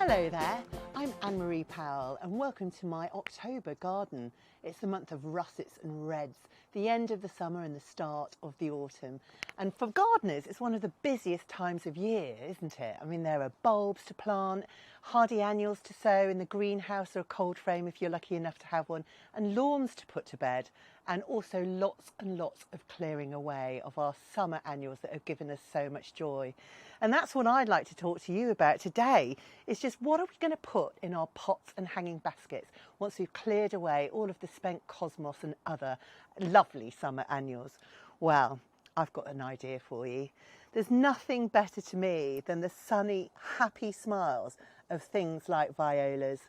Hello there, I'm Anne-Marie Powell and welcome to my October garden. It's the month of russets and reds, the end of the summer and the start of the autumn. And for gardeners, it's one of the busiest times of year, isn't it? I mean, there are bulbs to plant, hardy annuals to sow in the greenhouse or a cold frame if you're lucky enough to have one, and lawns to put to bed, and also lots and lots of clearing away of our summer annuals that have given us so much joy. And that's what I'd like to talk to you about today, is just what are we going to put in our pots and hanging baskets once we've cleared away all of the spent cosmos and other lovely summer annuals. Well, I've got an idea for you. There's nothing better to me than the sunny, happy smiles of things like violas.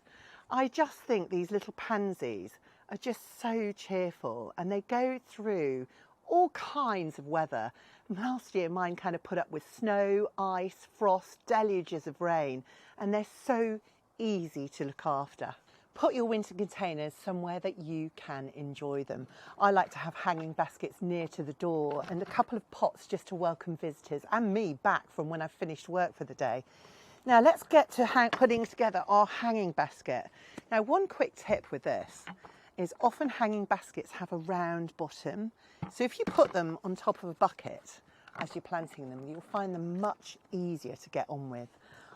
I just think these little pansies are just so cheerful, and they go through all kinds of weather. Last year mine kind of put up with snow, ice, frost, deluges of rain, and they're so easy to look after. Put your winter containers somewhere that you can enjoy them. I like to have hanging baskets near to the door and a couple of pots just to welcome visitors and me back from when I've finished work for the day. Now let's get to putting together our hanging basket. Now one quick tip with this is often hanging baskets have a round bottom. So if you put them on top of a bucket as you're planting them, you'll find them much easier to get on with.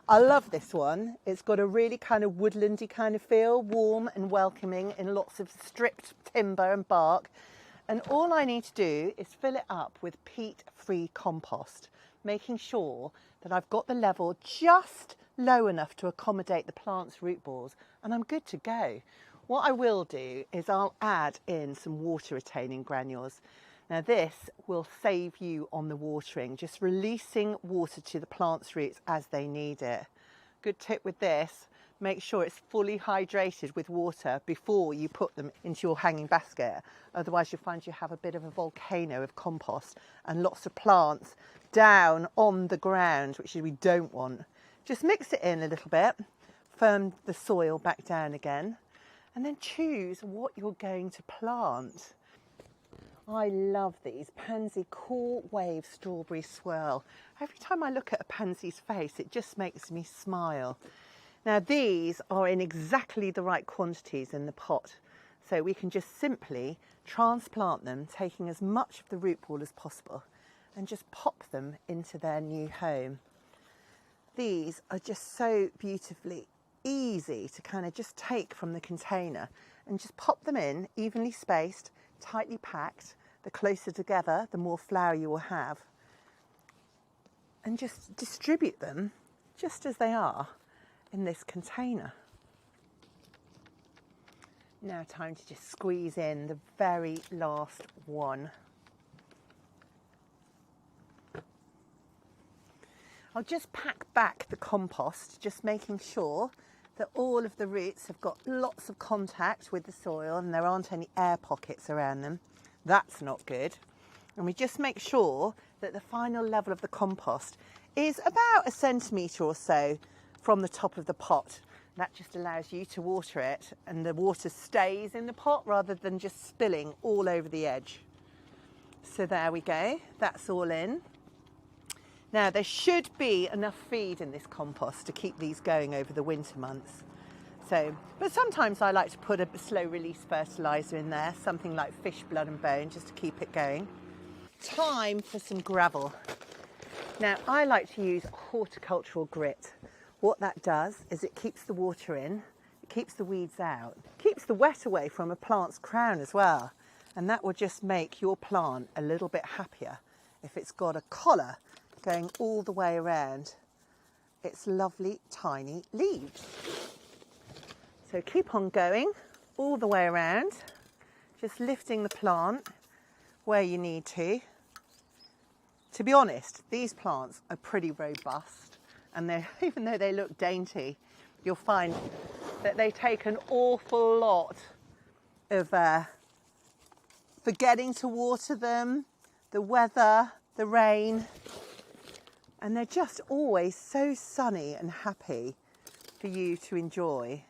I love this one. It's got a really kind of woodlandy kind of feel, warm and welcoming in lots of stripped timber and bark. And all I need to do is fill it up with peat-free compost, making sure that I've got the level just low enough to accommodate the plant's root balls, and I'm good to go. What I will do is I'll add in some water retaining granules. Now this will save you on the watering, just releasing water to the plant's roots as they need it. Good tip with this, make sure it's fully hydrated with water before you put them into your hanging basket. Otherwise you'll find you have a bit of a volcano of compost and lots of plants down on the ground, which we don't want. Just mix it in a little bit, firm the soil back down again, and then choose what you're going to plant. I love these pansy cool wave strawberry swirl. Every time I look at a pansy's face, it just makes me smile. Now these are in exactly the right quantities in the pot, so we can just simply transplant them, taking as much of the root ball as possible, and just pop them into their new home. These are just so beautifully easy to kind of just take from the container and just pop them in, evenly spaced, tightly packed. The closer together, the more flower you will have, and just distribute them just as they are in this container. Now time to just squeeze in the very last one. I'll just pack back the compost, just making sure that all of the roots have got lots of contact with the soil and there aren't any air pockets around them. That's not good. And we just make sure that the final level of the compost is about 1 centimetre or so from the top of the pot. That just allows you to water it, and the water stays in the pot rather than just spilling all over the edge. So there we go, that's all in. Now there should be enough feed in this compost to keep these going over the winter months. But sometimes I like to put a slow release fertiliser in there, something like fish blood and bone, just to keep it going. Time for some gravel. Now I like to use horticultural grit. What that does is it keeps the water in, it keeps the weeds out, keeps the wet away from a plant's crown as well. And that will just make your plant a little bit happier if it's got a collar going all the way around its lovely tiny leaves. So keep on going all the way around, just lifting the plant where you need to. To be honest, these plants are pretty robust, and even though they look dainty, you'll find that they take an awful lot of forgetting to water them, the weather, the rain, and they're just always so sunny and happy for you to enjoy,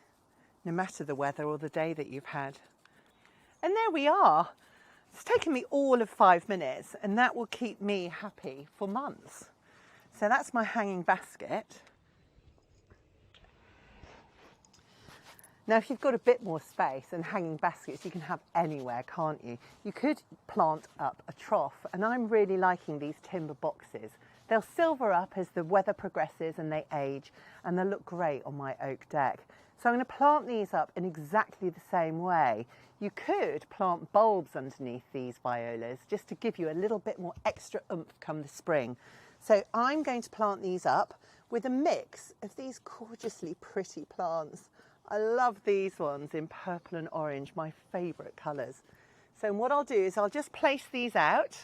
no matter the weather or the day that you've had. And there we are. It's taken me all of 5 minutes, and that will keep me happy for months. So that's my hanging basket. Now, if you've got a bit more space and hanging baskets, you can have anywhere, can't you? You could plant up a trough, and I'm really liking these timber boxes. They'll silver up as the weather progresses and they age, and they'll look great on my oak deck. So I'm going to plant these up in exactly the same way. You could plant bulbs underneath these violas just to give you a little bit more extra oomph come the spring. So I'm going to plant these up with a mix of these gorgeously pretty plants. I love these ones in purple and orange, my favourite colours. So what I'll do is I'll just place these out,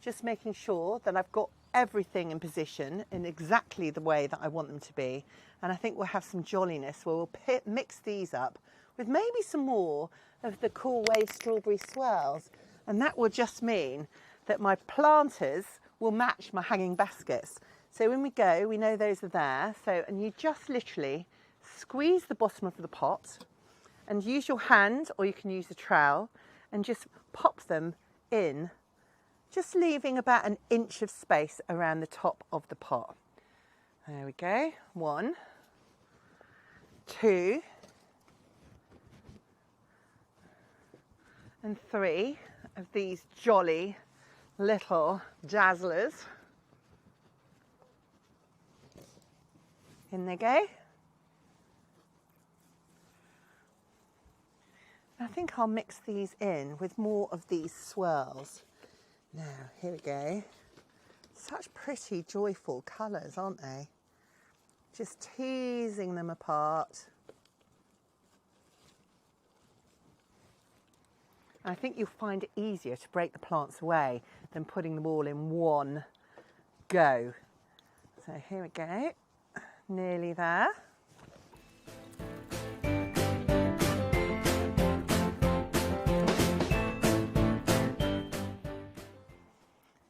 just making sure that I've got everything in position in exactly the way that I want them to be. And I think we'll have some jolliness where we'll mix these up with maybe some more of the Cool Wave strawberry swirls. And that will just mean that my planters will match my hanging baskets. So when we go, we know those are there. So, and you just literally squeeze the bottom of the pot and use your hand, or you can use a trowel, and just pop them in, just leaving about an inch of space around the top of the pot. There we go. 1, 2, and 3 of these jolly little dazzlers. In they go. I think I'll mix these in with more of these swirls. Now, here we go. Such pretty, joyful colours, aren't they? Just teasing them apart. I think you'll find it easier to break the plants away than putting them all in one go. So here we go. Nearly there.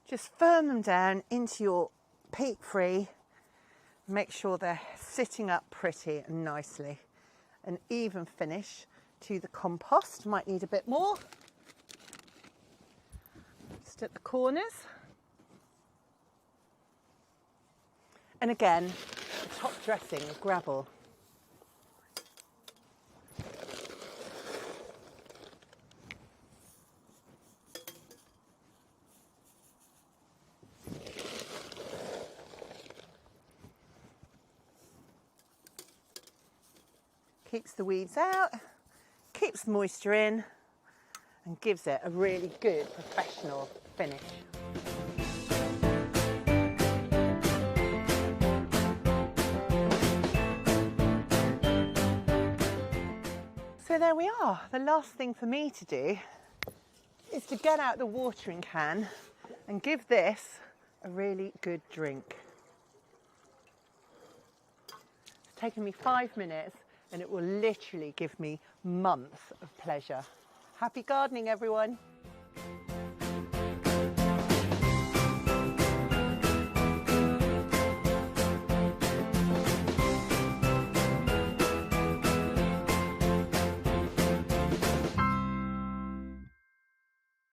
Just firm them down into your peat free. Make sure they're sitting up pretty and nicely. An even finish to the compost. Might need a bit more. Just at the corners. And again, the top dressing of gravel. Keeps the weeds out, keeps the moisture in, and gives it a really good professional finish. So there we are. The last thing for me to do is to get out the watering can and give this a really good drink. It's taken me 5 minutes, and it will literally give me months of pleasure. Happy gardening, everyone.